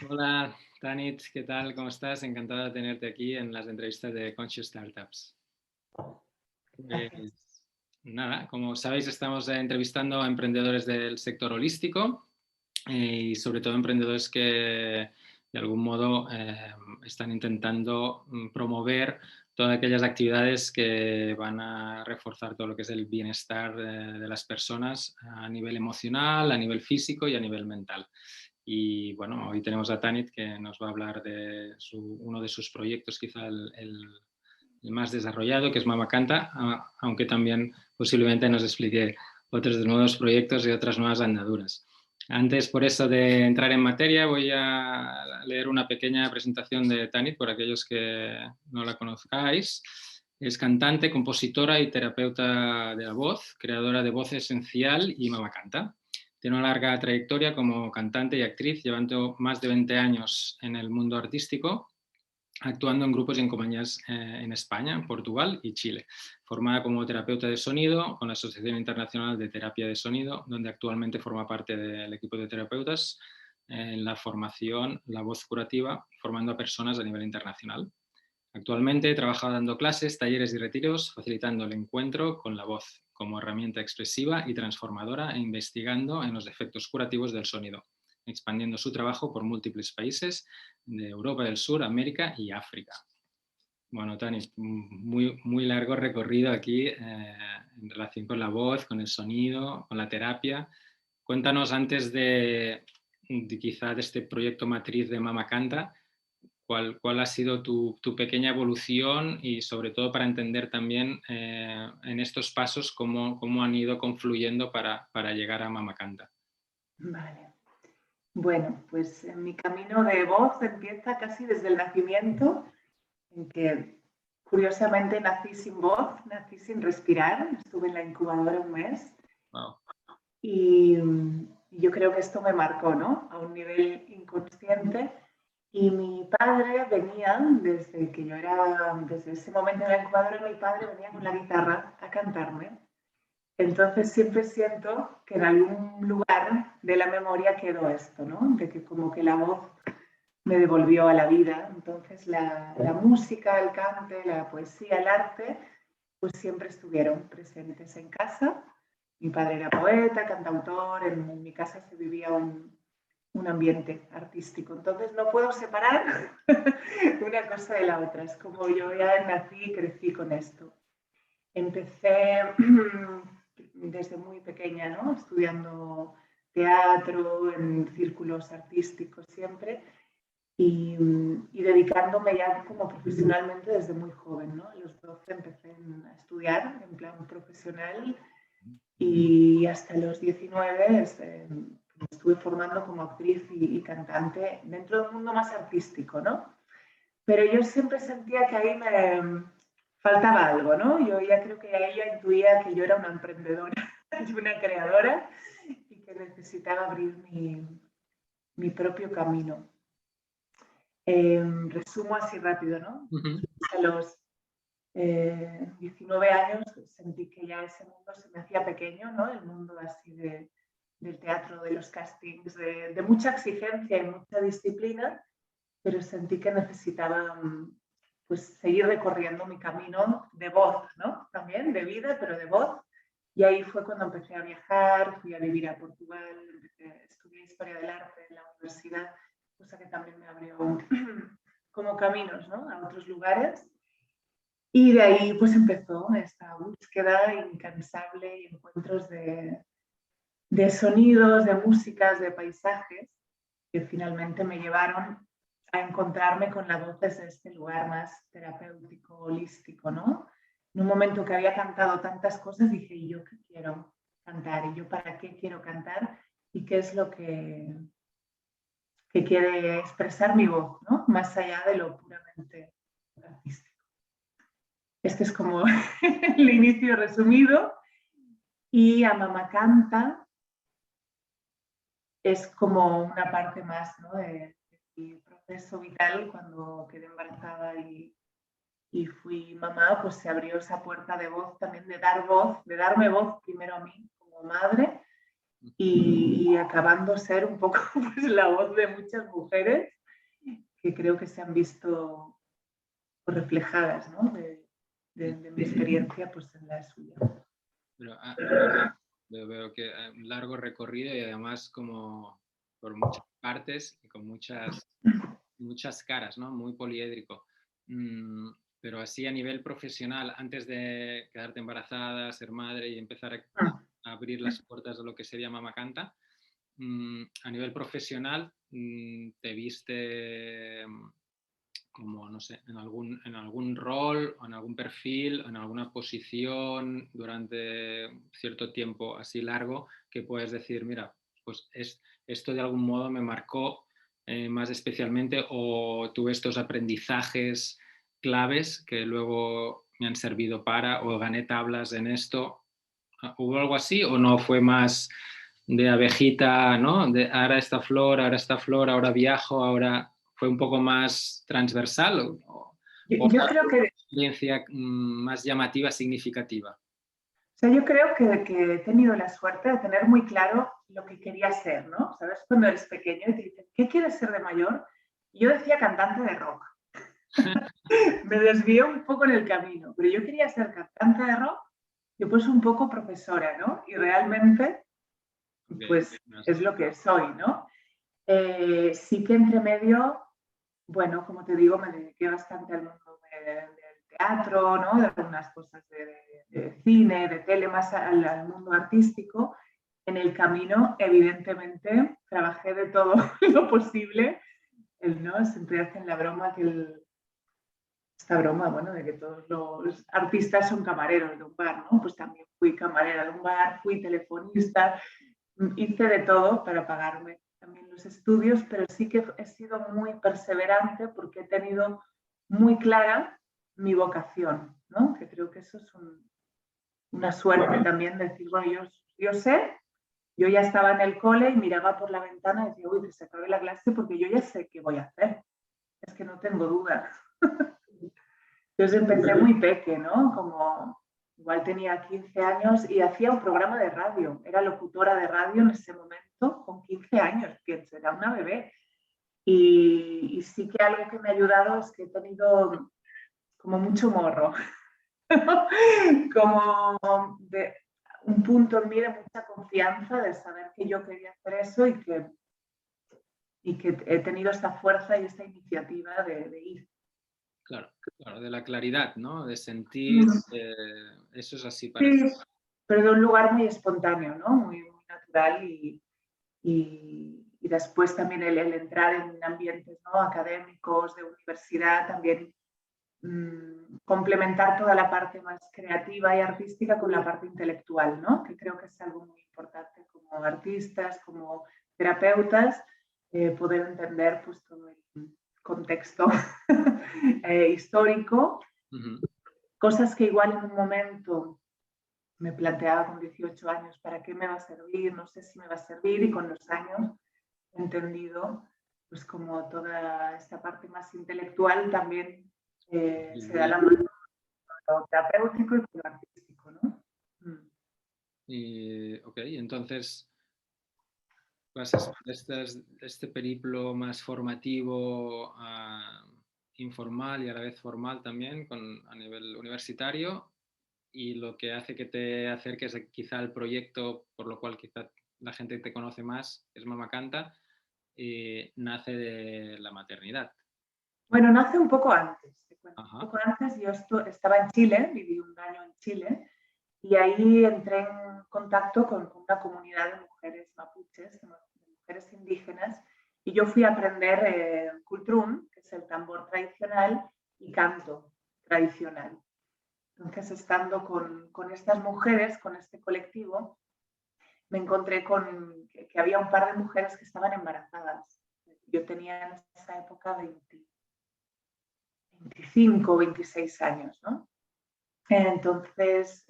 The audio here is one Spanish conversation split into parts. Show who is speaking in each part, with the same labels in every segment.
Speaker 1: Hola, Tanit, ¿qué tal? ¿Cómo estás? Encantado de tenerte aquí en las entrevistas de Conscious Startups.
Speaker 2: Gracias.
Speaker 1: Pues, nada, como sabéis, estamos entrevistando a emprendedores del sector holístico y sobre todo emprendedores que de algún modo están intentando promover todas aquellas actividades que van a reforzar todo lo que es el bienestar de las personas a nivel emocional, a nivel físico y a nivel mental. Y bueno, hoy tenemos a Tanit que nos va a hablar de uno de sus proyectos, quizá el más desarrollado, que es Mama Canta, aunque también posiblemente nos explique otros nuevos proyectos y otras nuevas andaduras. Antes, por eso de entrar en materia, voy a leer una pequeña presentación de Tanit, por aquellos que no la conozcáis. Es cantante, compositora y terapeuta de la voz, creadora de Voz Esencial y Mama Canta. Tiene una larga trayectoria como cantante y actriz, llevando más de 20 años en el mundo artístico, actuando en grupos y en compañías en España, Portugal y Chile. Formada como terapeuta de sonido con la Asociación Internacional de Terapia de Sonido, donde actualmente forma parte del equipo de terapeutas en la formación La Voz Curativa, formando a personas a nivel internacional. Actualmente trabaja dando clases, talleres y retiros, facilitando el encuentro con la voz como herramienta expresiva y transformadora e investigando en los efectos curativos del sonido, expandiendo su trabajo por múltiples países de Europa del Sur, América y África. Bueno, Tani, muy largo recorrido aquí en relación con la voz, con el sonido, con la terapia. Cuéntanos antes quizá de este proyecto matriz de Mama Canta, ¿cuál ha sido tu pequeña evolución y sobre todo para entender también en estos pasos cómo han ido confluyendo para llegar a Mama Canta?
Speaker 2: Vale. Bueno, pues mi camino de voz empieza casi desde el nacimiento, en que curiosamente nací sin voz, nací sin respirar, estuve en la incubadora un mes.
Speaker 1: Wow.
Speaker 2: Y yo creo que esto me marcó, ¿no? A un nivel inconsciente. Y mi padre venía, desde ese momento en la incubadora, mi padre venía con la guitarra a cantarme. Entonces siempre siento que en algún lugar de la memoria quedó esto, ¿no? De que como que la voz me devolvió a la vida. Entonces la música, el cante, la poesía, el arte, pues siempre estuvieron presentes en casa. Mi padre era poeta, cantautor, en mi casa se vivía un ambiente artístico. Entonces no puedo separar una cosa de la otra. Es como yo ya nací y crecí con esto. Empecé desde muy pequeña, ¿no? Estudiando teatro, en círculos artísticos siempre y dedicándome ya como profesionalmente desde muy joven, ¿no? A los 12 empecé a estudiar en plan profesional y hasta los 19 me estuve formando como actriz y cantante dentro del mundo más artístico, ¿no? Pero yo siempre sentía que ahí me faltaba algo, ¿no? Yo ya creo que ella intuía que yo era una emprendedora y una creadora y que necesitaba abrir mi propio camino. Resumo así rápido, ¿no? A los 19 años sentí que ya ese mundo se me hacía pequeño, ¿no? El mundo así del teatro, de los castings, de mucha exigencia y mucha disciplina, pero sentí que necesitaba pues seguir recorriendo mi camino de voz, ¿no? También de vida, pero de voz. Y ahí fue cuando empecé a viajar, fui a vivir a Portugal, estudié Historia del Arte en la universidad, cosa que también me abrió como caminos, ¿no? A otros lugares. Y de ahí pues empezó esta búsqueda incansable y encuentros de sonidos, de músicas, de paisajes, que finalmente me llevaron a encontrarme con la voz desde este lugar más terapéutico, holístico, ¿no? En un momento que había cantado tantas cosas, dije, ¿y yo qué quiero cantar? ¿Y yo para qué quiero cantar? ¿Y qué es lo que quiere expresar mi voz, ¿no? Más allá de lo puramente artístico. Este es como el inicio resumido. Y a Mama Canta es como una parte más, ¿no? de mi proceso vital. Cuando quedé embarazada y fui mamá, pues se abrió esa puerta de voz también, de dar voz, de darme voz primero a mí como madre y acabando ser un poco pues, la voz de muchas mujeres que creo que se han visto pues, reflejadas, ¿no? de mi experiencia pues, en la suya.
Speaker 1: Pero, veo que hay un largo recorrido y además como por muchas partes y con muchas caras, ¿no? Muy poliédrico. Pero así a nivel profesional, antes de quedarte embarazada, ser madre y empezar a abrir las puertas de lo que sería Mama Canta, a nivel profesional, ¿te viste como, no sé, en algún rol, o en algún perfil, o en alguna posición durante cierto tiempo así largo que puedes decir, mira, pues esto de algún modo me marcó más especialmente, o tuve estos aprendizajes claves que luego me han servido o gané tablas en esto? ¿Hubo algo así o no fue más de abejita, ¿no? De ahora esta flor, ahora viajo, ahora fue un poco más transversal o
Speaker 2: Yo creo que...
Speaker 1: experiencia más llamativa, significativa?
Speaker 2: O sea, yo creo que he tenido la suerte de tener muy claro lo que quería ser, ¿no? ¿Sabes? Cuando eres pequeño y te dicen, ¿qué quieres ser de mayor? Y yo decía cantante de rock. Me desvié un poco en el camino, pero yo quería ser cantante de rock y pues un poco profesora, ¿no? Y realmente, pues es lo que soy, ¿no? Sí que entre medio, bueno, como te digo, me dediqué bastante al mundo del teatro, ¿no? De algunas cosas de cine, de tele, más al mundo artístico. En el camino, evidentemente, trabajé de todo lo posible. ¿No? Siempre hacen la broma esta broma, bueno, de que todos los artistas son camareros de un bar, ¿no? Pues también fui camarera de un bar, fui telefonista, hice de todo para pagarme también los estudios, pero sí que he sido muy perseverante porque he tenido muy clara mi vocación, ¿no? Que creo que eso es una suerte también de decir, bueno, yo sé, yo ya estaba en el cole y miraba por la ventana y decía, uy, que se acabe la clase porque yo ya sé qué voy a hacer. Es que no tengo dudas. Entonces empecé muy peque, ¿no? Como igual tenía 15 años y hacía un programa de radio. Era locutora de radio en ese momento con 15 años, que era una bebé. Y sí que algo que me ha ayudado es que he tenido como mucho morro. Como de un punto en mí de mucha confianza de saber que yo quería hacer eso y que he tenido esta fuerza y esta iniciativa de ir.
Speaker 1: Claro, claro, de la claridad, ¿no? De sentir, eso es así para ti.
Speaker 2: Sí, pero de un lugar muy espontáneo, ¿no? Muy natural y después también el entrar en ambientes, ¿no? Académicos, de universidad, también complementar toda la parte más creativa y artística con la parte intelectual, ¿no? Que creo que es algo muy importante como artistas, como terapeutas, poder entender pues, todo el contexto histórico, cosas que igual en un momento me planteaba con 18 años, ¿para qué me va a servir? No sé si me va a servir, y con los años he entendido pues como toda esta parte más intelectual también se da la mano con lo terapéutico y con lo artístico, ¿no?
Speaker 1: Ok, entonces pasas por este periplo más formativo, informal y a la vez formal también a nivel universitario, y lo que hace que te acerques quizá al proyecto por lo cual quizá la gente te conoce más, que es Mama Canta, nace de la maternidad.
Speaker 2: Bueno, nace un poco antes. Un poco antes yo estaba en Chile, viví un año en Chile, y ahí entré en contacto con una comunidad de mujeres mapuches, de mujeres indígenas, y yo fui a aprender cultrún, que es el tambor tradicional, y canto tradicional. Entonces, estando con estas mujeres, con este colectivo, me encontré con que había un par de mujeres que estaban embarazadas. Yo tenía en esa época 25, 26 años, ¿no? Entonces,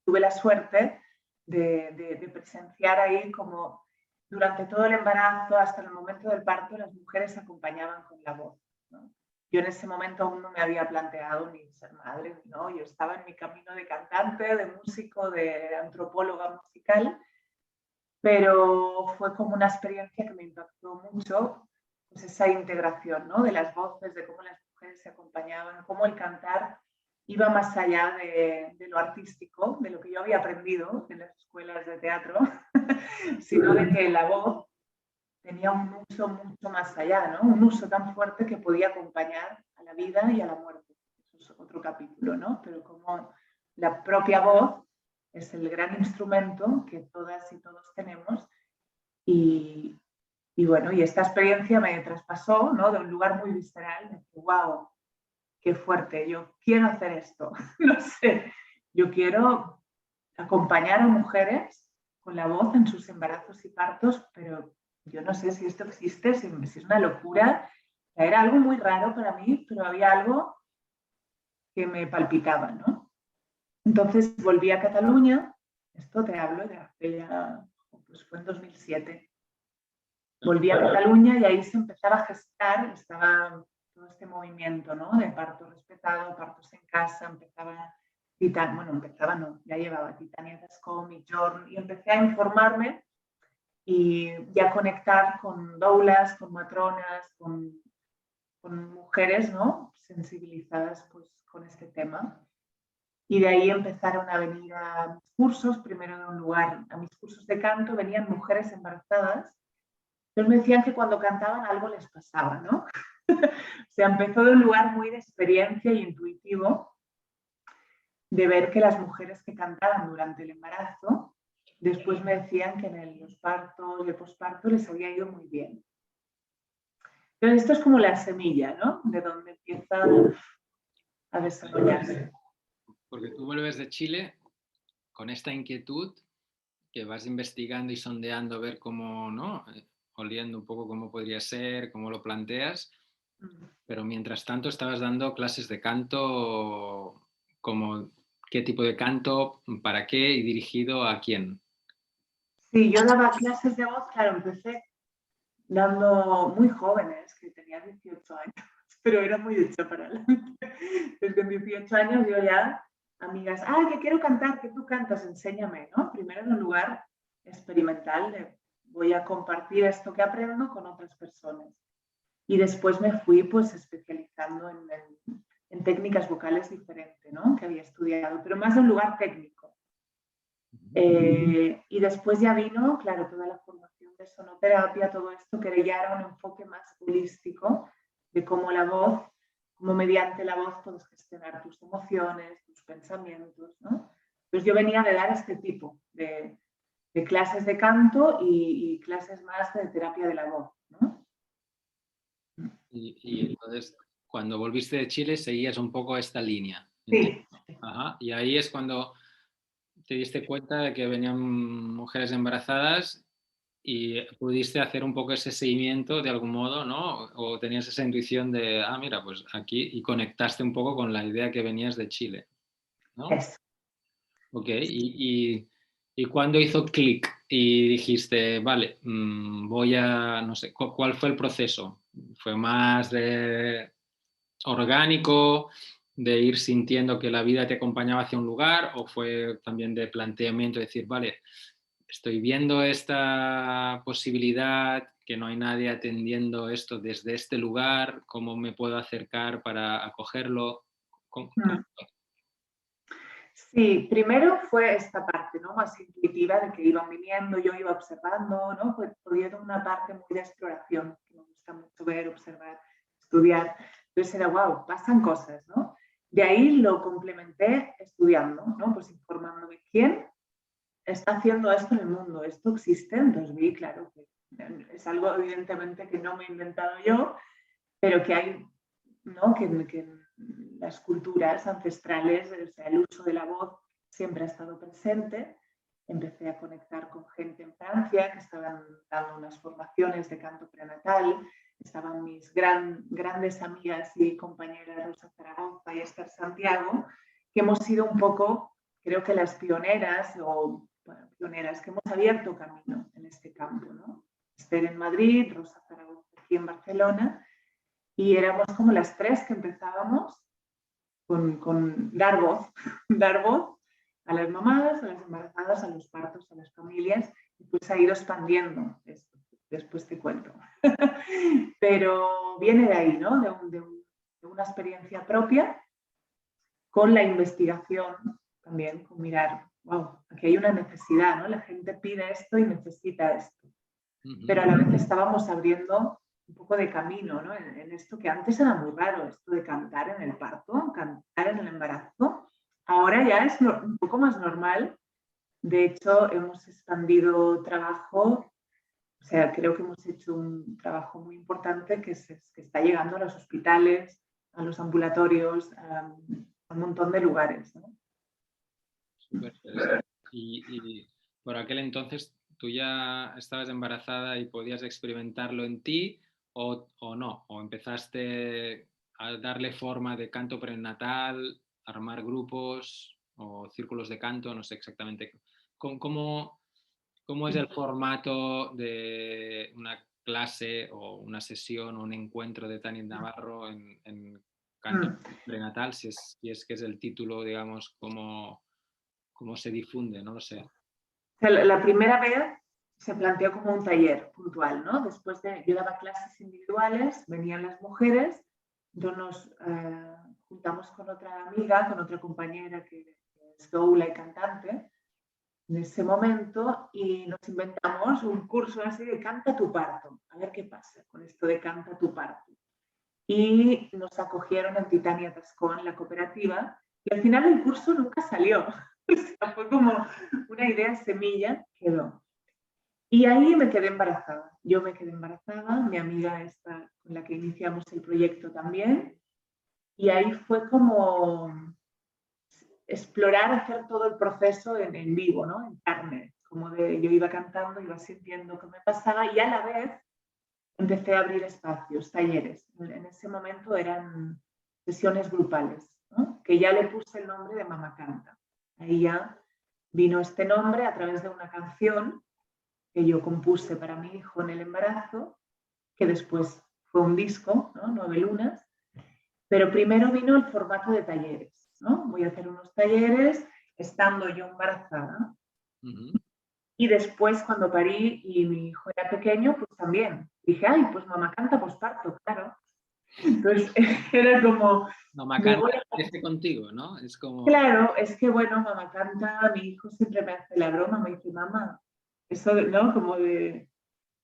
Speaker 2: tuve la suerte de presenciar ahí como durante todo el embarazo hasta el momento del parto las mujeres acompañaban con la voz, ¿no? Yo en ese momento aún no me había planteado ni ser madre, ¿no? Yo estaba en mi camino de cantante, de músico, de antropóloga musical, pero fue como una experiencia que me impactó mucho, pues esa integración, ¿no? De las voces, de cómo las mujeres se acompañaban, cómo el cantar iba más allá de lo artístico, de lo que yo había aprendido en las escuelas de teatro, sino de que la voz tenía un uso mucho más allá, ¿no? Un uso tan fuerte que podía acompañar a la vida y a la muerte. Eso es otro capítulo, ¿no? Pero como la propia voz es el gran instrumento que todas y todos tenemos y bueno, y esta experiencia me traspasó, ¿no? De un lugar muy visceral, de que, wow, qué fuerte, yo quiero hacer esto, no sé, yo quiero acompañar a mujeres con la voz en sus embarazos y partos, pero yo no sé si esto existe, si es una locura. Era algo muy raro para mí, pero había algo que me palpitaba, ¿no? Entonces volví a Cataluña, esto te hablo de hace ya, pues fue en 2007. Volví a Cataluña y ahí se empezaba a gestar, estaba todo este movimiento, ¿no? De parto respetado, partos en casa, empezaba no, ya llevaba Titania Tascom y Jorn, y empecé a informarme y a conectar con doulas, con matronas, con mujeres, ¿no? Sensibilizadas pues, con este tema. Y de ahí empezaron a venir a mis cursos, primero de un lugar, a mis cursos de canto venían mujeres embarazadas. Entonces me decían que cuando cantaban algo les pasaba, ¿no? O sea, empezó de un lugar muy de experiencia y intuitivo, de ver que las mujeres que cantaban durante el embarazo, después me decían que en los partos y el posparto les había ido muy bien. Entonces esto es como la semilla, ¿no? De donde empieza a desarrollarse.
Speaker 1: Porque tú vuelves de Chile con esta inquietud que vas investigando y sondeando, ver cómo, ¿no? Oliendo un poco cómo podría ser, cómo lo planteas, pero mientras tanto estabas dando clases de canto, como qué tipo de canto, para qué y dirigido a quién.
Speaker 2: Sí, yo daba clases de voz, claro, empecé dando muy jóvenes, que tenía 18 años, pero era muy de chaparral. Desde 18 años yo ya, amigas, que quiero cantar, que tú cantas, enséñame, ¿no? Primero en un lugar experimental de voy a compartir esto que aprendo con otras personas. Y después me fui pues especializando en técnicas vocales diferentes, ¿no? Que había estudiado, pero más de un lugar técnico. Y después ya vino, claro, toda la formación de sonoterapia, todo esto que ya era un enfoque más holístico de cómo la voz, cómo mediante la voz puedes gestionar tus emociones, tus pensamientos, ¿no? Entonces yo venía de dar este tipo de clases de canto y clases más de terapia de la voz, ¿no?
Speaker 1: Y entonces, cuando volviste de Chile, seguías un poco esta línea.
Speaker 2: Sí.
Speaker 1: Ajá. Y ahí es cuando te diste cuenta de que venían mujeres embarazadas y pudiste hacer un poco ese seguimiento de algún modo, ¿no? O tenías esa intuición de, mira, pues aquí, y conectaste un poco con la idea que venías de Chile, ¿no?
Speaker 2: Eso.
Speaker 1: Ok, y cuando hizo clic y dijiste, vale, voy a, no sé, ¿cuál fue el proceso? ¿Fue más de orgánico, de ir sintiendo que la vida te acompañaba hacia un lugar, o fue también de planteamiento, de decir, vale, estoy viendo esta posibilidad, que no hay nadie atendiendo esto desde este lugar, ¿cómo me puedo acercar para acogerlo? ¿Cómo fue?
Speaker 2: Sí, primero fue esta parte, ¿no? Más intuitiva de que iban viniendo, yo iba observando, ¿no? Pues pudiendo una parte muy de exploración, que me gusta mucho ver, observar, estudiar. Entonces era, wow, pasan cosas, ¿no? De ahí lo complementé estudiando, ¿no? Pues informándome quién está haciendo esto en el mundo, esto existe. Entonces vi, claro, que es algo evidentemente que no me he inventado yo, pero que hay, ¿no? Que las culturas ancestrales, o sea, el uso de la voz siempre ha estado presente. Empecé a conectar con gente en Francia que estaban dando unas formaciones de canto prenatal. Estaban mis grandes amigas y compañeras Rosa Zaragoza y Esther Santiago, que hemos sido un poco, creo que las pioneras, pioneras que hemos abierto camino en este campo, ¿no? Esther en Madrid, Rosa Zaragoza aquí en Barcelona, y éramos como las tres que empezábamos con dar voz, dar voz a las mamás, a las embarazadas, a los partos, a las familias, pues ha ido expandiendo esto. Después te cuento. Pero viene de ahí, ¿no? De una experiencia propia con la investigación también, con mirar, wow, aquí hay una necesidad, ¿no? La gente pide esto y necesita esto. Pero a la vez estábamos abriendo un poco de camino, ¿no? En esto que antes era muy raro, esto de cantar en el parto, cantar en el embarazo. Ahora ya es un poco más normal. De hecho, hemos expandido trabajo, o sea, creo que hemos hecho un trabajo muy importante que está llegando a los hospitales, a los ambulatorios, a un montón de lugares, ¿no?
Speaker 1: Súper interesante. Y por aquel entonces, ¿tú ya estabas embarazada y podías experimentarlo en ti o no? ¿O empezaste a darle forma de canto prenatal, armar grupos o círculos de canto? No sé exactamente. ¿Cómo es el formato de una clase o una sesión o un encuentro de Tanit Navarro en canto prenatal? Si es que es el título, digamos, cómo se difunde, no lo sé.
Speaker 2: O sea, la primera vez se planteó como un taller puntual, ¿no? Después yo daba clases individuales, venían las mujeres, nos juntamos con otra amiga, con otra compañera que es doula y cantante, en ese momento, y nos inventamos un curso así de canta tu parto, a ver qué pasa con esto de canta tu parto. Y nos acogieron en Titania Tascón, la cooperativa, y al final el curso nunca salió. O sea, fue como una idea semilla, quedó. Y ahí me quedé embarazada. Yo me quedé embarazada, mi amiga esta con la que iniciamos el proyecto también, y ahí fue como explorar, hacer todo el proceso en vivo, ¿no? En carne, como yo iba cantando, iba sintiendo qué me pasaba y a la vez empecé a abrir espacios, talleres. En ese momento eran sesiones grupales, ¿no? Que ya le puse el nombre de Mamá Canta. Ahí ya vino este nombre a través de una canción que yo compuse para mi hijo en el embarazo, que después fue un disco, ¿no? 9 lunas, pero primero vino el formato de talleres, ¿no? Voy a hacer unos talleres estando yo embarazada. Y después, cuando parí y mi hijo era pequeño, pues también dije, ay, pues Mamá Canta posparto, claro. Entonces era como...
Speaker 1: Mamá Canta crece contigo, ¿no? Es como...
Speaker 2: Claro, es que bueno, Mamá Canta, mi hijo siempre me hace la broma, me dice, mamá, eso, ¿no? Como de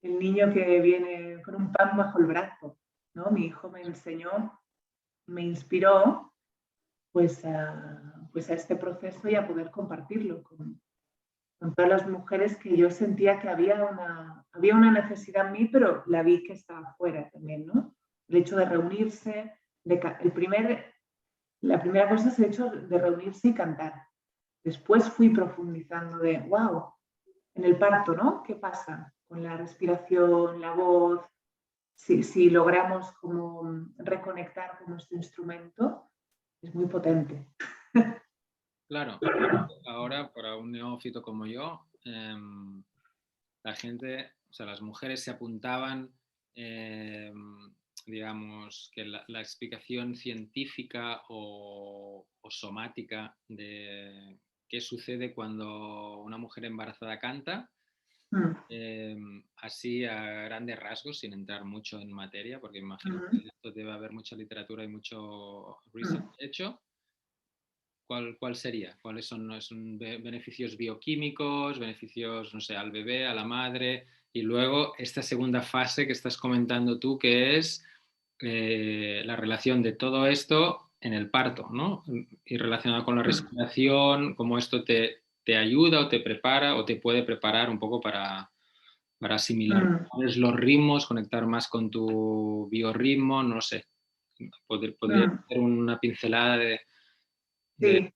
Speaker 2: el niño que viene con un pan bajo el brazo, ¿no? Mi hijo me enseñó, me inspiró, pues a este proceso y a poder compartirlo con todas las mujeres que yo sentía que había una necesidad en mí, pero la vi que estaba fuera también, ¿no? El hecho de reunirse, la primera cosa es el hecho de reunirse y cantar. Después fui profundizando de, wow, en el parto, ¿no? ¿Qué pasa con la respiración, la voz? Si logramos como reconectar con nuestro instrumento, es muy potente.
Speaker 1: Claro, ahora para un neófito como yo, la gente, o sea, las mujeres se apuntaban, digamos, que la explicación científica o somática de qué sucede cuando una mujer embarazada canta, así a grandes rasgos, sin entrar mucho en materia, porque imagino que esto debe haber mucha literatura y mucho research hecho. ¿Cuál sería? ¿Cuáles son beneficios bioquímicos, beneficios, no sé, al bebé, a la madre? Y luego esta segunda fase que estás comentando tú, que es la relación de todo esto en el parto, ¿no? Y relacionado con la respiración, cómo esto te ayuda o te prepara o te puede preparar un poco para asimilar los ritmos, conectar más con tu biorritmo, no sé. Podría ser una pincelada de
Speaker 2: Sí,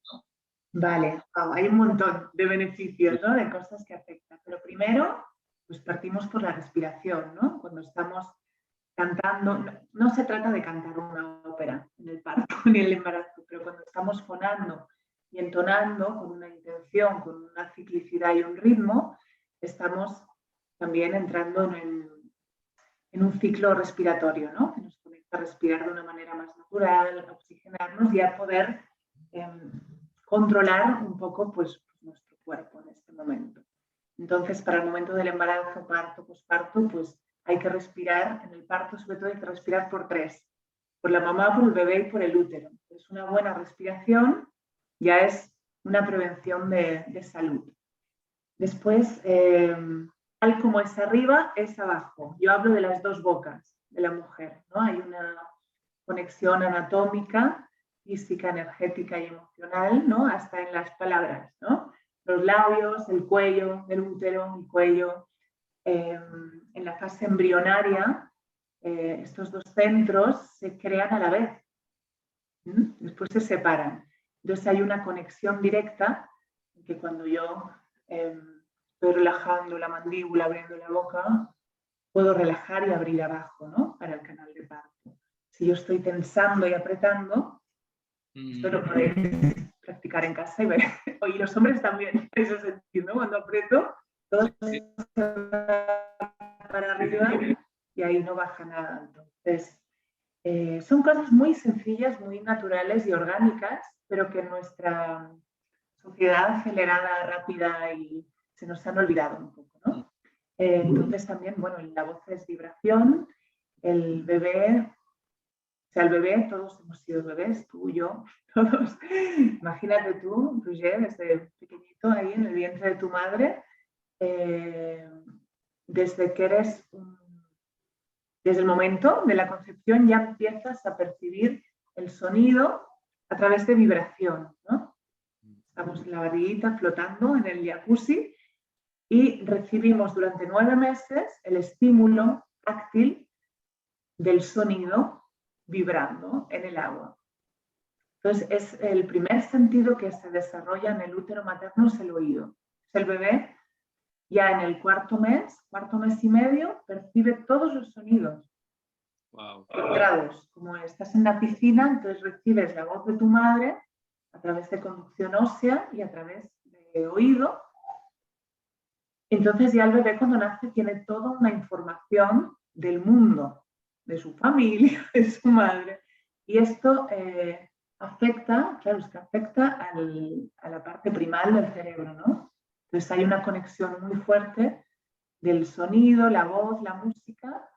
Speaker 2: vale. Wow, hay un montón de beneficios, ¿no? De cosas que afectan. Pero primero, pues partimos por la respiración, ¿no? Cuando estamos cantando, no se trata de cantar una ópera en el parto ni en el embarazo, pero cuando estamos fonando y entonando con una intención, con una ciclicidad y un ritmo, estamos también entrando en un ciclo respiratorio, ¿no? Que nos conecta a respirar de una manera más natural, a oxigenarnos y a poder controlar un poco pues, nuestro cuerpo en este momento. Entonces, para el momento del embarazo, parto, posparto, pues hay que respirar, en el parto sobre todo hay que respirar por tres, por la mamá, por el bebé y por el útero. Entonces, una buena respiración ya es una prevención de salud. Después, tal como es arriba, es abajo. Yo hablo de las dos bocas de la mujer, ¿no? Hay una conexión anatómica, física, energética y emocional, ¿no? Hasta en las palabras, ¿no? Los labios, el cuello, el útero, el cuello. En la fase embrionaria, estos dos centros se crean a la vez. Después se separan. Entonces hay una conexión directa que cuando yo estoy relajando la mandíbula, abriendo la boca, puedo relajar y abrir abajo, ¿no? Para el canal de parto. Si yo estoy tensando y apretando, esto lo podéis practicar en casa y ver. Y los hombres también, en ese sentido, ¿no? Cuando aprieto, todo se va para arriba y ahí no baja nada. Entonces, son cosas muy sencillas, muy naturales y orgánicas, pero que en nuestra sociedad acelerada, rápida y se nos han olvidado un poco, ¿no? Entonces también, bueno, la voz es vibración, el bebé, o sea, el bebé, todos hemos sido bebés, tú, yo, todos. Imagínate tú, Roger, desde pequeñito ahí en el vientre de tu madre, desde que eres desde el momento de la concepción ya empiezas a percibir el sonido a través de vibración, ¿no? Estamos en la barriguita flotando en el jacuzzi y recibimos durante 9 meses el estímulo táctil del sonido vibrando en el agua. Entonces, es el primer sentido que se desarrolla en el útero materno, es el oído. El bebé ya en el cuarto mes y medio, percibe todos los sonidos.
Speaker 1: Wow.
Speaker 2: Filtrados. Como estás en la piscina, entonces recibes la voz de tu madre a través de conducción ósea y a través de oído. Entonces ya el bebé cuando nace tiene toda una información del mundo, de su familia, de su madre. Y esto afecta, claro, es que afecta a la parte primal del cerebro, ¿no? Entonces hay una conexión muy fuerte del sonido, la voz, la música,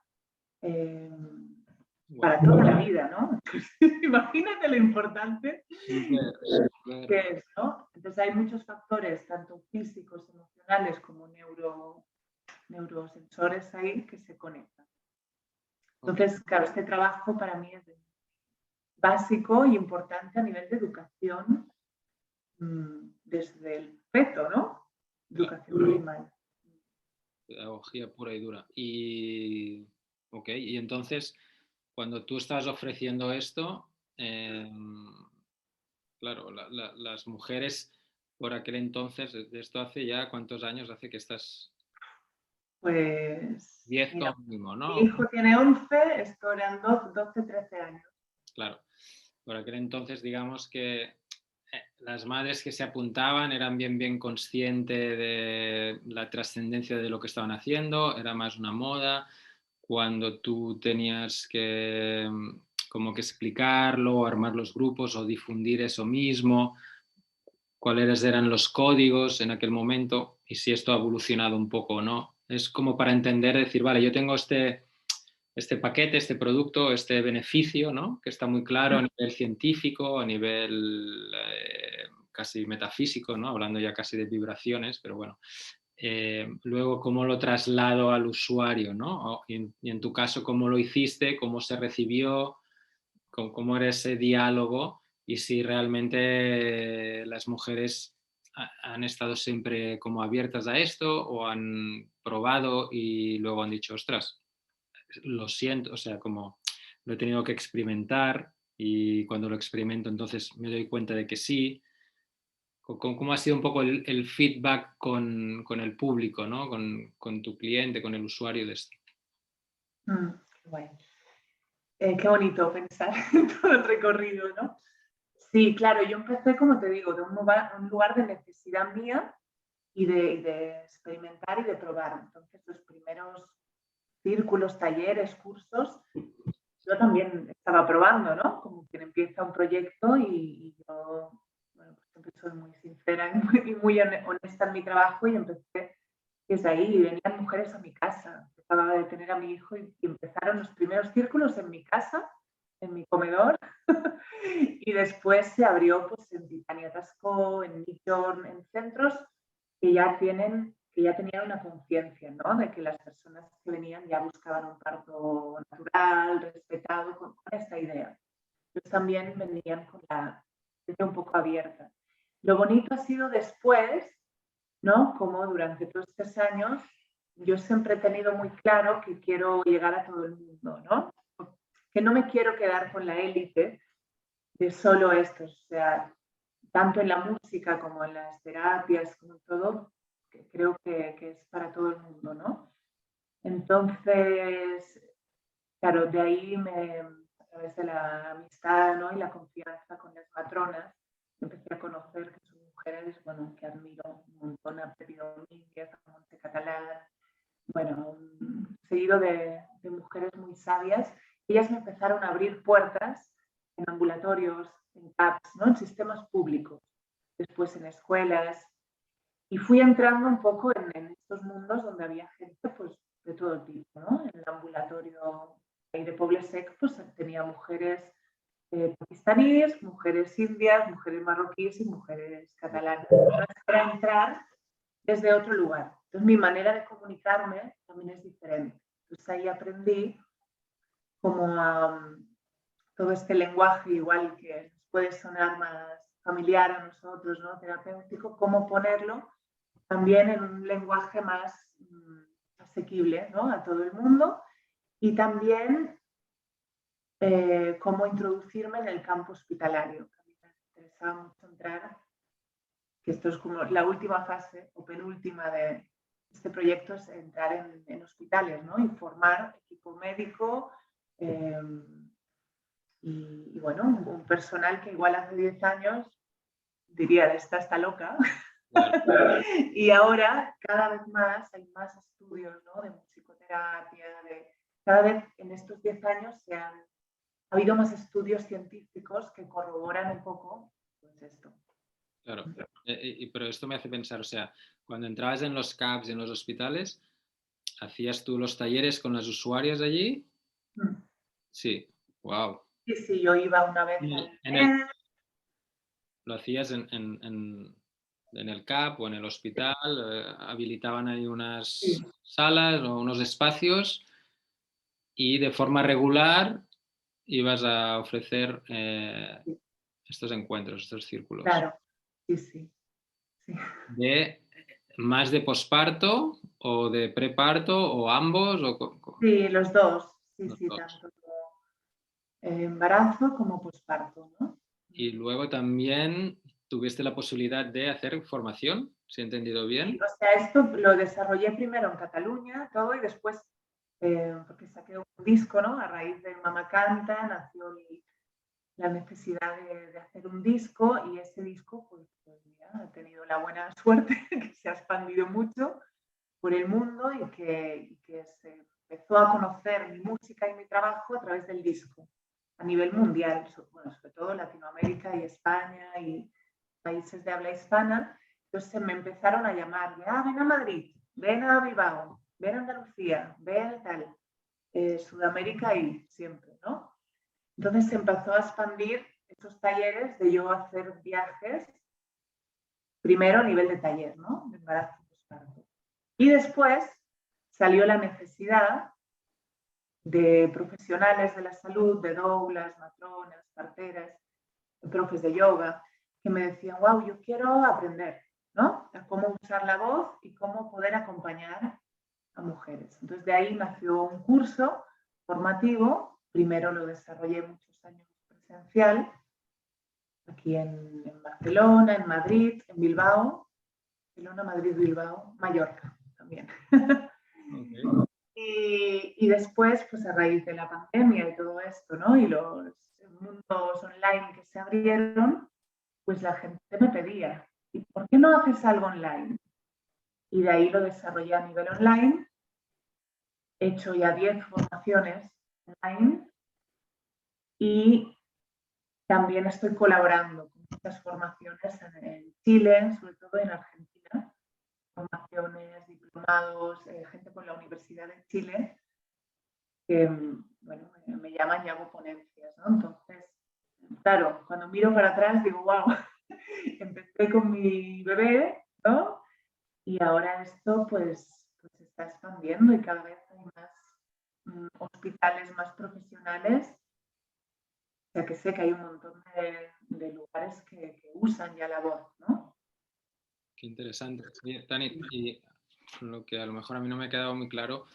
Speaker 2: para toda la vida, ¿no? Imagínate lo importante que es, ¿no? Entonces hay muchos factores, tanto físicos, emocionales como neurosensores ahí que se conectan. Entonces, claro, este trabajo para mí es básico y importante a nivel de educación desde el feto, ¿no? Educación primaria.
Speaker 1: Pedagogía pura y dura. Y, y entonces, cuando tú estás ofreciendo esto, claro, las mujeres por aquel entonces, de esto hace ya, ¿cuántos años hace que estás?
Speaker 2: Pues
Speaker 1: 10
Speaker 2: mira,
Speaker 1: como mínimo,
Speaker 2: mi
Speaker 1: ¿no?
Speaker 2: hijo tiene 11, esto eran 12, 13 años.
Speaker 1: Claro, por aquel entonces digamos que las madres que se apuntaban eran bien conscientes de la trascendencia de lo que estaban haciendo, era más una moda. Cuando tú tenías que como que explicarlo, armar los grupos o difundir eso mismo, cuáles eran los códigos en aquel momento y si esto ha evolucionado un poco o no. Es como para entender, decir, vale, yo tengo este paquete, este producto, este beneficio, ¿no? Que está muy claro a nivel científico, a nivel casi metafísico, ¿no? Hablando ya casi de vibraciones, pero bueno. Luego, ¿cómo lo traslado al usuario, ¿no? Y en tu caso, ¿cómo lo hiciste? ¿Cómo se recibió? ¿Cómo era ese diálogo? Y si realmente las mujeres han estado siempre como abiertas a esto o han probado y luego han dicho, ostras, lo siento, o sea, como lo he tenido que experimentar y cuando lo experimento entonces me doy cuenta de que sí. ¿Cómo ha sido un poco el feedback con el público, ¿no? Con tu cliente, con el usuario de esto?
Speaker 2: Qué bueno. Qué bonito pensar en todo el recorrido, ¿no? Sí, claro, yo empecé, como te digo, de un lugar de necesidad mía y de experimentar y de probar. Entonces, los primeros círculos, talleres, cursos, yo también estaba probando, ¿no? Como quien empieza un proyecto y yo, bueno, pues soy muy sincera y muy honesta en mi trabajo y empecé desde ahí venían mujeres a mi casa. Acababa de tener a mi hijo y empezaron los primeros círculos en mi casa, en mi comedor, y después se abrió pues, en Titania Tascó, en Midjourn, en centros que ya tenían una conciencia, ¿no? De que las personas que venían ya buscaban un parto natural, respetado, con esta idea. Ellos también venían con la mente un poco abierta. Lo bonito ha sido después, ¿no? Como durante todos estos años, yo siempre he tenido muy claro que quiero llegar a todo el mundo, ¿no? Que no me quiero quedar con la élite de solo estos, o sea, tanto en la música como en las terapias, como todo, que creo que es para todo el mundo, ¿no? Entonces, claro, de ahí a través de la amistad, ¿no? Y la confianza con las matronas, empecé a conocer que son mujeres, bueno, que admiro un montón, a Pepi Domínguez, a Montse Catalán, bueno, seguido de mujeres muy sabias. Ellas me empezaron a abrir puertas en ambulatorios, en CAPS, ¿no? En sistemas públicos, después en escuelas, y fui entrando un poco en estos mundos donde había gente pues, de todo tipo, ¿no? En el ambulatorio de Poble Sec pues, tenía mujeres pakistaníes, mujeres indias, mujeres marroquíes y mujeres catalanas. Era entrar desde otro lugar. Entonces mi manera de comunicarme también es diferente. Entonces ahí aprendí como todo este lenguaje igual que puede sonar más familiar a nosotros, ¿no? Terapéutico, cómo ponerlo también en un lenguaje más asequible, ¿no? A todo el mundo, y también cómo introducirme en el campo hospitalario. A mí me interesaba mucho entrar, que esto es como la última fase o penúltima de este proyecto, es entrar en hospitales, ¿no? Y formar equipo médico y bueno, un personal que igual hace 10 años diría, esta está loca. Claro. Y ahora cada vez más hay más estudios, ¿no? De musicoterapia, cada vez en estos 10 años ha habido más estudios científicos que corroboran un poco pues, esto.
Speaker 1: Claro, pero esto me hace pensar, o sea, cuando entrabas en los CAPs y en los hospitales, ¿hacías tú los talleres con las usuarias allí? Sí, wow.
Speaker 2: Sí, sí, yo iba una vez
Speaker 1: ¿Lo hacías en el CAP o en el hospital? ¿Habilitaban ahí unas salas o unos espacios y de forma regular ibas a ofrecer estos encuentros, estos círculos?
Speaker 2: Claro, sí, sí.
Speaker 1: ¿Más de posparto o de preparto o ambos?
Speaker 2: Sí, los dos. Sí,
Speaker 1: Los
Speaker 2: sí,
Speaker 1: dos.
Speaker 2: tanto embarazo como posparto, ¿no?
Speaker 1: Y luego también tuviste la posibilidad de hacer formación, si he entendido bien.
Speaker 2: Sí, o sea, esto lo desarrollé primero en Cataluña, todo, y después, porque saqué un disco, ¿no? A raíz de Mamá Canta, nació la necesidad de hacer un disco, y ese disco, pues mira, ha tenido la buena suerte que se ha expandido mucho por el mundo y que se empezó a conocer mi música y mi trabajo a través del disco a nivel mundial, bueno, sobre todo Latinoamérica y España y países de habla hispana. Entonces me empezaron a llamar, ven a Madrid, ven a Bilbao, ven a Andalucía, ven a tal, Sudamérica y siempre, ¿no? Entonces se empezó a expandir estos talleres de yo hacer viajes, primero a nivel de taller, ¿no? De embarazo y posparto. Y después salió la necesidad de profesionales de la salud, de doulas, matronas, parteras, de profes de yoga, que me decían, wow, yo quiero aprender, ¿no? A cómo usar la voz y cómo poder acompañar a mujeres. Entonces de ahí nació un curso formativo, primero lo desarrollé muchos años presencial, aquí en Barcelona, en Madrid, en Bilbao, Barcelona, Madrid, Bilbao, Mallorca también. Okay. Y después, pues a raíz de la pandemia y todo esto, ¿no? Y los mundos online que se abrieron, pues la gente me pedía, ¿y por qué no haces algo online? Y de ahí lo desarrollé a nivel online. He hecho ya 10 formaciones online y también estoy colaborando con muchas formaciones en Chile, sobre todo en Argentina, formaciones, diplomados, gente con la Universidad de Chile, que bueno, me llaman y hago ponencias, ¿no? Entonces, claro, cuando miro para atrás digo, wow, empecé con mi bebé, ¿no? Y ahora esto pues se está expandiendo y cada vez hay más hospitales más profesionales. O sea que sé que hay un montón de lugares que usan ya la voz, ¿no?
Speaker 1: Qué interesante. Oye, Tani, y lo que a lo mejor a mí no me ha quedado muy claro,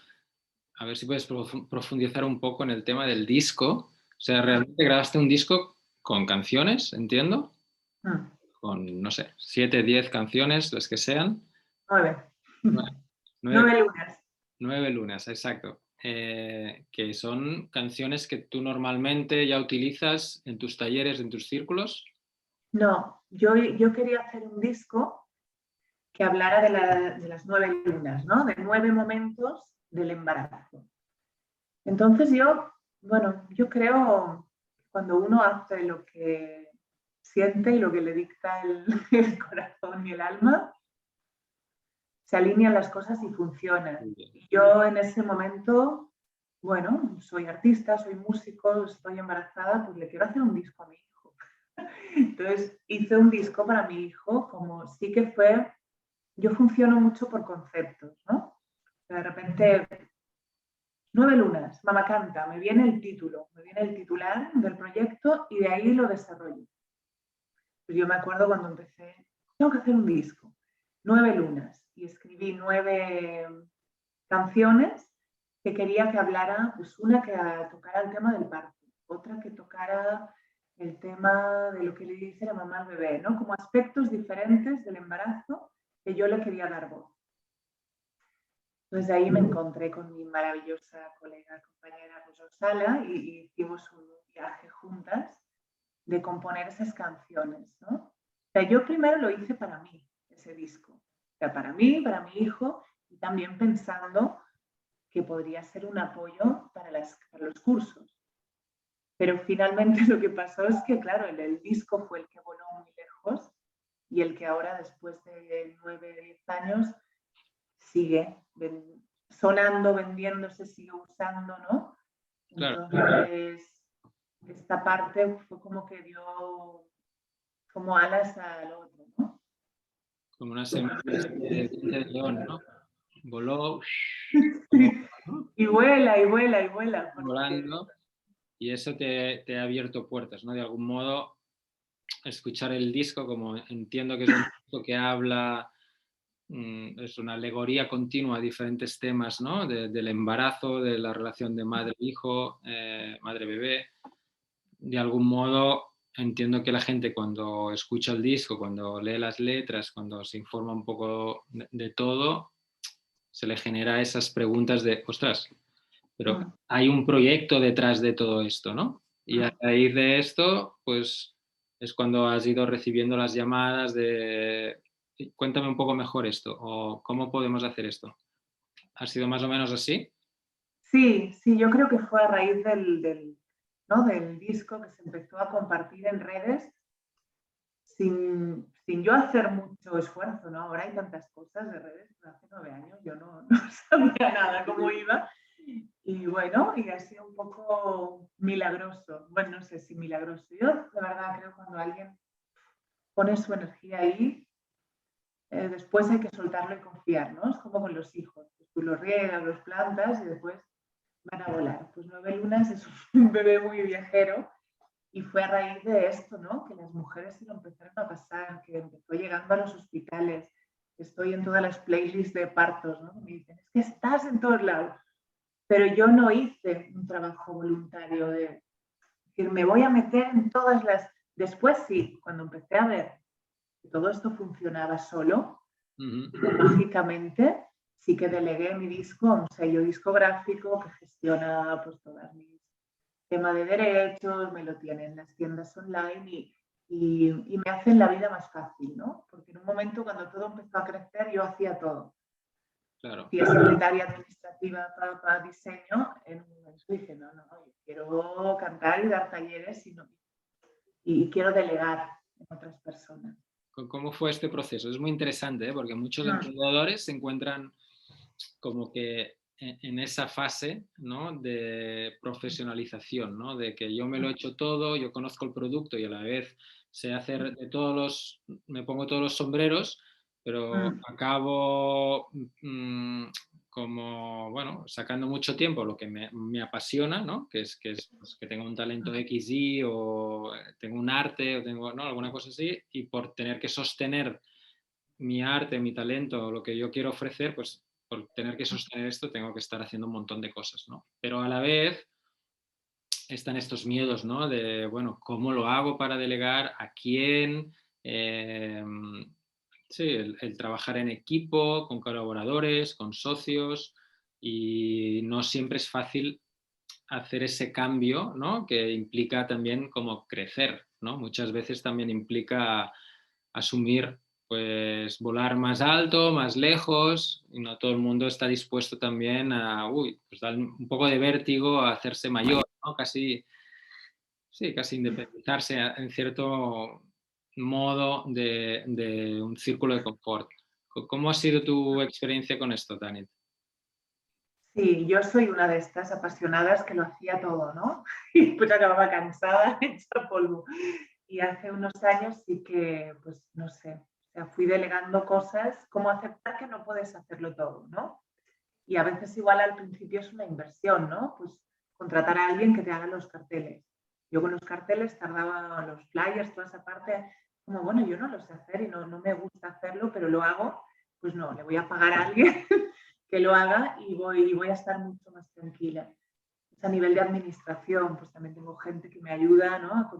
Speaker 1: a ver si puedes profundizar un poco en el tema del disco. O sea, realmente grabaste un disco con canciones, entiendo, con, no sé, 7, 10 canciones, las que sean.
Speaker 2: 9.
Speaker 1: Nueve,
Speaker 2: 9 lunas.
Speaker 1: 9 lunas, exacto. Que son canciones que tú normalmente ya utilizas en tus talleres, en tus círculos.
Speaker 2: No, yo quería hacer un disco que hablara de las 9 lunas, ¿no? De 9 momentos del embarazo. Entonces yo creo cuando uno hace lo que siente y lo que le dicta el corazón y el alma, se alinean las cosas y funcionan. Y yo en ese momento, bueno, soy artista, soy músico, estoy embarazada, pues le quiero hacer un disco a mi hijo. Entonces hice un disco para mi hijo, como sí que fue, yo funciono mucho por conceptos, ¿no? De repente, 9 lunas, Mamá Canta, me viene el título, me viene el titular del proyecto y de ahí lo desarrollo. Pues yo me acuerdo cuando empecé, tengo que hacer un disco, 9 lunas, y escribí 9 canciones que quería que hablara, pues una que tocara el tema del parto, otra que tocara el tema de lo que le dice la mamá al bebé, ¿no? Como aspectos diferentes del embarazo que yo le quería dar voz. Entonces ahí me encontré con mi maravillosa colega, compañera Rosa Sala y hicimos un viaje juntas de componer esas canciones, ¿no? O sea, yo primero lo hice para mí, ese disco. O sea, para mí, para mi hijo, y también pensando que podría ser un apoyo para los cursos. Pero finalmente lo que pasó es que, claro, el disco fue el que voló muy lejos y el que ahora, después de 9, 10 años, sigue sonando, vendiéndose, sigue usando, ¿no?
Speaker 1: Claro.
Speaker 2: Entonces, esta parte fue como que dio como alas al otro, ¿no?
Speaker 1: Como una semilla de diente de león, ¿no? Voló, como, ¿no?
Speaker 2: Y vuela, y vuela, y vuela. Porque...
Speaker 1: Volando, y eso te ha abierto puertas, ¿no? De algún modo, escuchar el disco, como entiendo que es un disco que habla, es una alegoría continua a diferentes temas, ¿no? Del embarazo, de la relación de madre-hijo, madre-bebé. De algún modo, entiendo que la gente cuando escucha el disco, cuando lee las letras, cuando se informa un poco de todo, se le genera esas preguntas de, ostras, pero hay un proyecto detrás de todo esto, ¿no? Y a raíz de esto, pues es cuando has ido recibiendo las llamadas de, cuéntame un poco mejor esto, o cómo podemos hacer esto. ¿Ha sido más o menos así?
Speaker 2: Sí, sí, yo creo que fue a raíz ¿no? del disco que se empezó a compartir en redes sin yo hacer mucho esfuerzo, ¿no? Ahora hay tantas cosas de redes, pero hace 9 años yo no sabía nada cómo iba. Y bueno, y ha sido un poco milagroso. Bueno, no sé si milagroso. Yo de verdad creo que cuando alguien pone su energía ahí, después hay que soltarlo y confiar, ¿no? Es como con los hijos. Pues tú los riegas, los plantas y después van a volar. Pues 9 lunas es un bebé muy viajero y fue a raíz de esto, ¿no? Que las mujeres se lo empezaron a pasar, que empezó llegando a los hospitales. Estoy en todas las playlists de partos, ¿no? Me dicen, es que estás en todos lados. Pero yo no hice un trabajo voluntario de decir, me voy a meter en todas las... Después sí, cuando empecé a ver que todo esto funcionaba solo, mágicamente, sí que delegué mi disco a un sello discográfico que gestiona pues todas mis temas de derechos, me lo tienen en las tiendas online y me hacen la vida más fácil, ¿no? Porque en un momento cuando todo empezó a crecer yo hacía todo.
Speaker 1: Claro.
Speaker 2: Hacía secretaria administrativa para diseño, en un momento dije, no, yo quiero cantar y dar talleres y quiero delegar en otras personas.
Speaker 1: ¿Cómo fue este proceso? Es muy interesante, ¿eh? Porque muchos
Speaker 2: Mm,
Speaker 1: emprendedores se encuentran como que en esa fase, ¿no? De profesionalización, ¿no? De que yo me lo he hecho todo, yo conozco el producto y a la vez sé hacer de me pongo todos los sombreros, pero
Speaker 2: mm,
Speaker 1: acabo como, bueno, sacando mucho tiempo lo que me apasiona, ¿no? Que es pues, que tengo un talento XY o tengo un arte o tengo, ¿no? Alguna cosa así, y por tener que sostener mi arte, mi talento, lo que yo quiero ofrecer, pues por tener que sostener esto tengo que estar haciendo un montón de cosas, ¿no? Pero a la vez están estos miedos, ¿no? De, bueno, ¿cómo lo hago para delegar? ¿A quién? Eh, sí, el trabajar en equipo, con colaboradores, con socios, y no siempre es fácil hacer ese cambio, ¿no? Que implica también como crecer, ¿no? Muchas veces también implica asumir, pues, volar más alto, más lejos, y no todo el mundo está dispuesto también a, pues dar un poco de vértigo, a hacerse mayor, ¿no? Casi, sí, casi independizarse en cierto modo de un círculo de confort. ¿Cómo ha sido tu experiencia con esto, Tanit?
Speaker 2: sí, yo soy una de estas apasionadas que lo hacía todo, ¿no? Y después acababa cansada, hecha polvo. Y hace unos años sí que, pues no sé, o sea, fui delegando cosas, como aceptar que no puedes hacerlo todo, ¿no? Y a veces igual al principio es una inversión, ¿no? Pues contratar a alguien que te haga los carteles. Yo con los carteles tardaba los flyers, toda esa parte, como bueno, yo no lo sé hacer y no me gusta hacerlo, pero lo hago, pues no, le voy a pagar a alguien que lo haga y voy a estar mucho más tranquila. Pues a nivel de administración, pues también tengo gente que me ayuda, ¿no?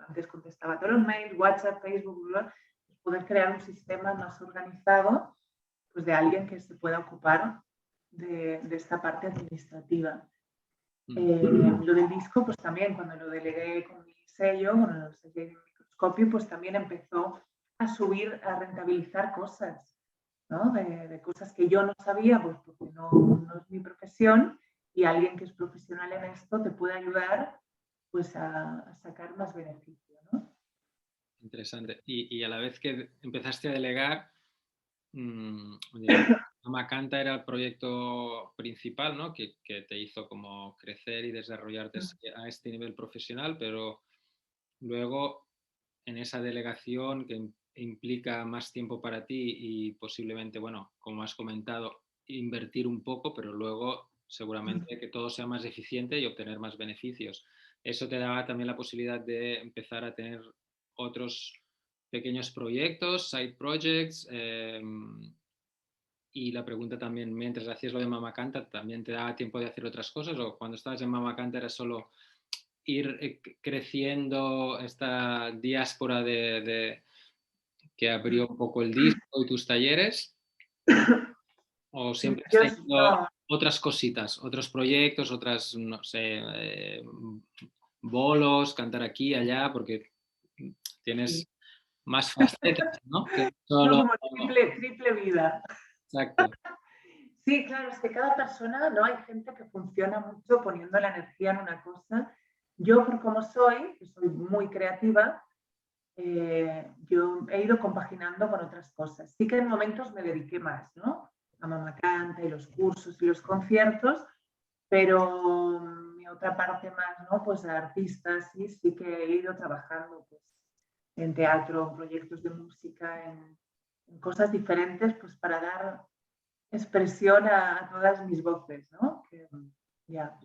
Speaker 2: Antes contestaba todos los mails, WhatsApp, Facebook, Google, pues poder crear un sistema más organizado, pues de alguien que se pueda ocupar de esta parte administrativa.
Speaker 1: Mm.
Speaker 2: Lo del disco, pues también cuando lo delegué con mi sello, con el sello de microscopio, pues también empezó a subir, a rentabilizar cosas, ¿no? De cosas que yo no sabía, pues porque no es mi profesión, y alguien que es profesional en esto te puede ayudar pues a sacar más beneficio, ¿no?
Speaker 1: Interesante. Y a la vez que empezaste a delegar, digamos, Amacanta era el proyecto principal, ¿no? Que te hizo como crecer y desarrollarte a este nivel profesional, pero luego en esa delegación que implica más tiempo para ti y posiblemente, bueno, como has comentado, invertir un poco, pero luego seguramente que todo sea más eficiente y obtener más beneficios. Eso te daba también la posibilidad de empezar a tener otros pequeños proyectos, side projects. Y la pregunta también, mientras hacías lo de Mama Canta, ¿también te daba tiempo de hacer otras cosas? ¿O cuando estabas en Mama Canta era solo ir creciendo esta diáspora que abrió un poco el disco y tus talleres? ¿O siempre has
Speaker 2: Yo
Speaker 1: tenido
Speaker 2: no,
Speaker 1: otras cositas, otros proyectos, otras, no sé, bolos, cantar aquí, allá? Porque tienes
Speaker 2: sí.
Speaker 1: más facetas, ¿no? Que
Speaker 2: No,
Speaker 1: solo...
Speaker 2: como triple vida.
Speaker 1: Exacto.
Speaker 2: Sí, claro, es que cada persona, ¿no? Hay gente que funciona mucho poniendo la energía en una cosa. Yo, por como soy, que soy muy creativa, yo he ido compaginando con otras cosas. Sí que en momentos me dediqué más, ¿no? A Mamá Canta y los cursos y los conciertos, pero mi otra parte más, ¿no? Pues a artistas, sí que he ido trabajando pues, en teatro, en proyectos de música, en cosas diferentes, pues para dar expresión a todas mis voces, ¿no? Que, ya.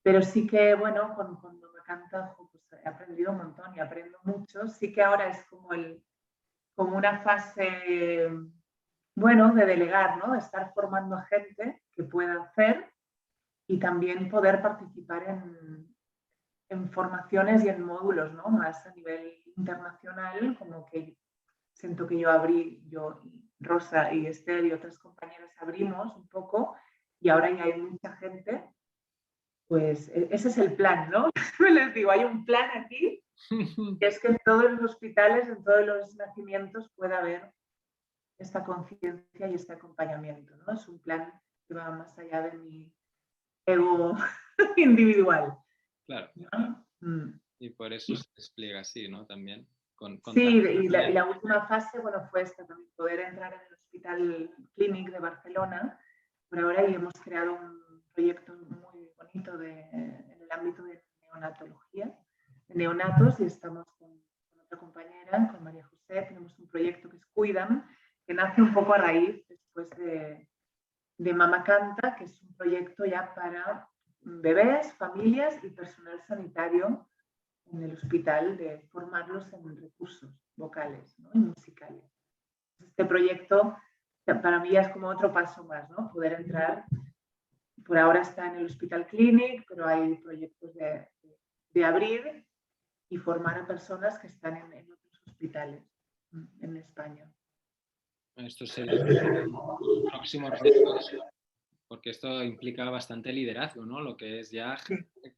Speaker 2: Pero sí que, bueno, cuando me canta, pues he aprendido un montón y aprendo mucho. Sí que ahora es como una fase, bueno, de delegar, ¿no? De estar formando a gente que pueda hacer y también poder participar en formaciones y en módulos, ¿no? Más a nivel internacional, como que siento que yo, Rosa y Esther y otras compañeras abrimos un poco y ahora ya hay mucha gente, pues ese es el plan, ¿no? Les digo, hay un plan aquí, que es que en todos los hospitales, en todos los nacimientos pueda haber esta conciencia y este acompañamiento, ¿no? Es un plan que va más allá de mi ego individual,
Speaker 1: Claro.
Speaker 2: ¿no? Mm.
Speaker 1: Y por eso se despliega así, ¿no? También con
Speaker 2: Sí,
Speaker 1: tanta
Speaker 2: y
Speaker 1: energía.
Speaker 2: la última fase, bueno, fue esta también, poder entrar en el Hospital Clínic de Barcelona. Por ahora y hemos creado un proyecto muy bonito en el ámbito de neonatología, de neonatos, y estamos con otra compañera, con María José, tenemos un proyecto que es Cuidan, que nace un poco a raíz después de Mama Canta, que es un proyecto ya para bebés, familias y personal sanitario en el hospital, de formarlos en recursos vocales, ¿no? Y musicales. Este proyecto para mí ya es como otro paso más, ¿no? Poder entrar, por ahora está en el Hospital Clínic, pero hay proyectos de abrir y formar a personas que están en otros hospitales en España.
Speaker 1: Estos serían los próximos retos, porque esto implica bastante liderazgo, ¿no? Lo que es ya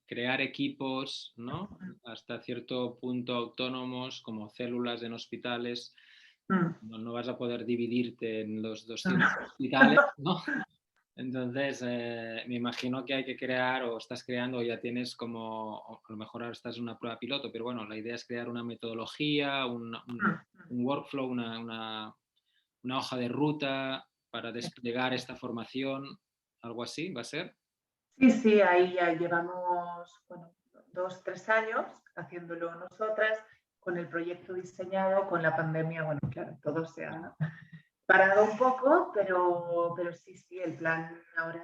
Speaker 1: crear equipos, ¿no? Hasta cierto punto autónomos, como células en hospitales. No vas a poder dividirte en los 200 hospitales, ¿no? Entonces, me imagino que hay que crear, o estás creando, o ya tienes como, o a lo mejor ahora estás en una prueba piloto, pero bueno, la idea es crear una metodología, un workflow, una hoja de ruta para desplegar esta formación, algo así, ¿va a ser?
Speaker 2: Sí, sí, ahí ya llevamos, bueno, 2, 3 años haciéndolo nosotras, con el proyecto diseñado, con la pandemia, bueno, claro, todo se ha parado un poco, pero sí, sí, el plan ahora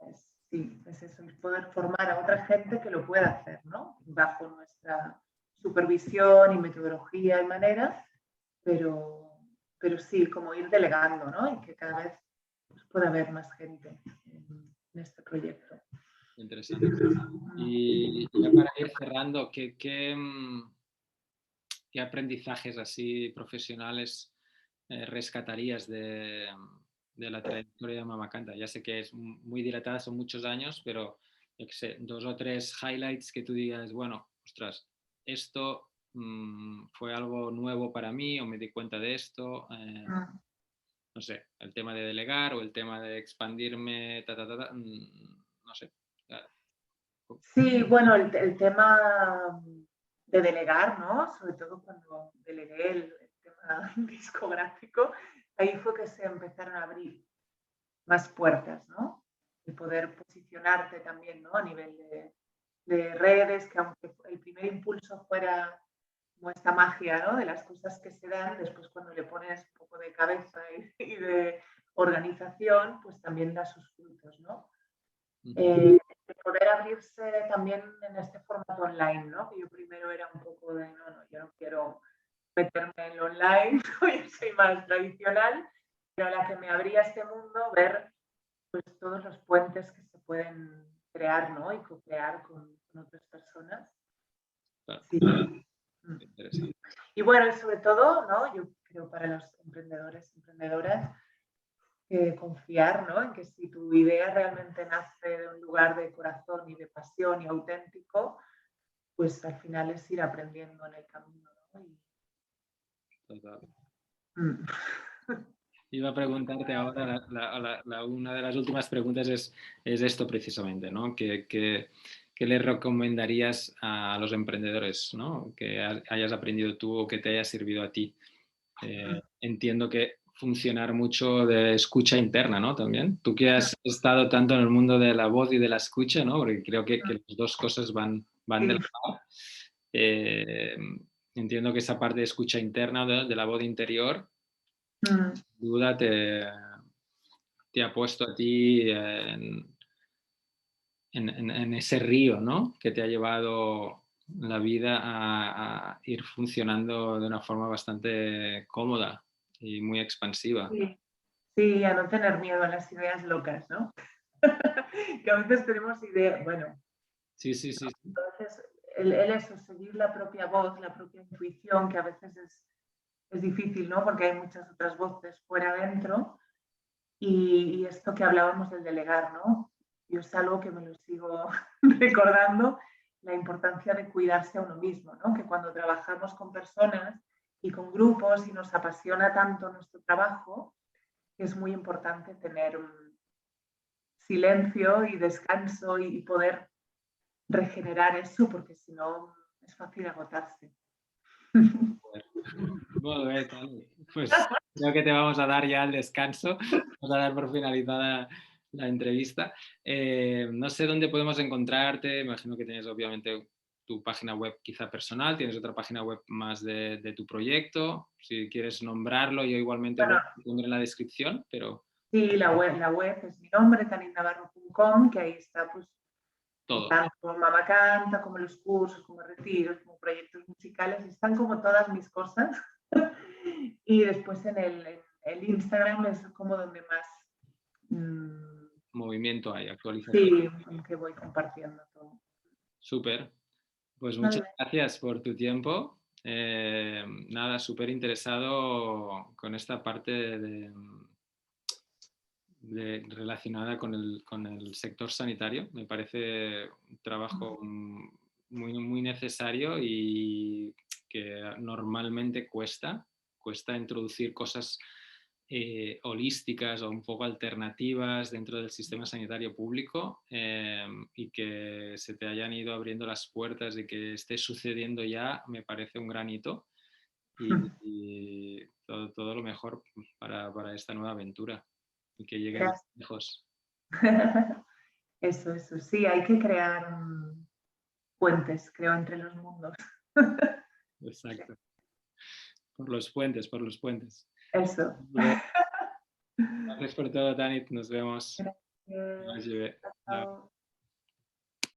Speaker 2: es eso, es poder formar a otra gente que lo pueda hacer, ¿no? Bajo nuestra supervisión y metodología y manera, pero sí, como ir delegando, ¿no? Y que cada vez pueda haber más gente en este proyecto.
Speaker 1: Interesante. Y ya para ir cerrando, ¿qué aprendizajes así profesionales rescatarías de la trayectoria de Mama Canta? Ya sé que es muy dilatada, son muchos años, pero yo qué sé, 2 o 3 highlights que tú digas, bueno, ostras, esto fue algo nuevo para mí o me di cuenta de esto. No sé, el tema de delegar o el tema de expandirme, no sé.
Speaker 2: Sí, bueno, el tema de delegar, ¿no? Sobre todo cuando delegué el tema discográfico, ahí fue que se empezaron a abrir más puertas, ¿no? Y poder posicionarte también, ¿no? A nivel de redes, que aunque el primer impulso fuera como esta magia, ¿no? De las cosas que se dan, después cuando le pones un poco de cabeza y de organización, pues también da sus frutos, ¿no? De poder abrirse también en este formato online, ¿no? Que yo primero era un poco de, no, yo no quiero meterme en lo online, yo soy más tradicional, pero a la que me abría este mundo, ver pues todos los puentes que se pueden crear, ¿no? Y co-crear con otras personas.
Speaker 1: Claro,
Speaker 2: Sí.
Speaker 1: interesante.
Speaker 2: Y bueno, y sobre todo, ¿no? Yo creo para los emprendedores, emprendedoras, confiar, ¿no? En que si tu idea realmente nace de un lugar de corazón y de pasión y auténtico, pues al final es ir aprendiendo en el camino, ¿no?
Speaker 1: Total.
Speaker 2: Mm.
Speaker 1: Iba a preguntarte ahora, una de las últimas preguntas es esto precisamente, ¿no? ¿Qué le recomendarías a los emprendedores, ¿no? Que hayas aprendido tú o que te haya servido a ti? Entiendo que funcionar mucho de escucha interna, ¿no? También. Tú que has estado tanto en el mundo de la voz y de la escucha, ¿no? Porque creo que las dos cosas van de la mano. Entiendo que esa parte de escucha interna, de la voz interior, sin duda te ha puesto a ti en ese río, ¿no? Que te ha llevado la vida a ir funcionando de una forma bastante cómoda y muy expansiva.
Speaker 2: Sí, sí, a no tener miedo a las ideas locas, ¿no? Que a veces tenemos ideas, bueno,
Speaker 1: Sí, sí, sí.
Speaker 2: entonces el eso, seguir la propia voz, la propia intuición, que a veces es difícil, ¿no? Porque hay muchas otras voces fuera adentro. Y esto que hablábamos del delegar, ¿no? Yo es algo que me lo sigo recordando, la importancia de cuidarse a uno mismo, ¿no? Que cuando trabajamos con personas y con grupos y nos apasiona tanto nuestro trabajo, es muy importante tener un silencio y descanso y poder regenerar eso, porque si no es fácil agotarse.
Speaker 1: Molt bé, Tani. Pues creo que te vamos a dar ya el descanso. Vamos a dar por finalizada la entrevista. No sé dónde podemos encontrarte. Imagino que tienes obviamente tu página web quizá personal, tienes otra página web más de tu proyecto. Si quieres nombrarlo, yo igualmente
Speaker 2: Bueno,
Speaker 1: lo pondré en la descripción, pero
Speaker 2: sí, la web es mi nombre, taninnavarro.com, que ahí está pues
Speaker 1: todo.
Speaker 2: tanto Mamá Canta, como los cursos, como retiros, como proyectos musicales, están como todas mis cosas. Y después en el Instagram es como donde más
Speaker 1: Movimiento hay, actualización.
Speaker 2: sí, que voy compartiendo todo.
Speaker 1: Súper. Pues
Speaker 2: Muy
Speaker 1: muchas
Speaker 2: bien.
Speaker 1: gracias por tu tiempo. Nada, súper interesado con esta parte relacionada con el sector sanitario. Me parece un trabajo muy necesario y que normalmente cuesta introducir cosas holísticas o un poco alternativas dentro del sistema sanitario público, y que se te hayan ido abriendo las puertas y que esté sucediendo ya me parece un gran hito y todo lo mejor para esta nueva aventura y que llegues
Speaker 2: Gracias.
Speaker 1: lejos.
Speaker 2: Eso, sí, hay que crear puentes, creo, entre los mundos.
Speaker 1: Exacto. Por los puentes, por los puentes.
Speaker 2: Eso.
Speaker 1: Gracias por todo, Tanit. Nos vemos.
Speaker 2: Gracias.
Speaker 1: Chao.
Speaker 2: Chao.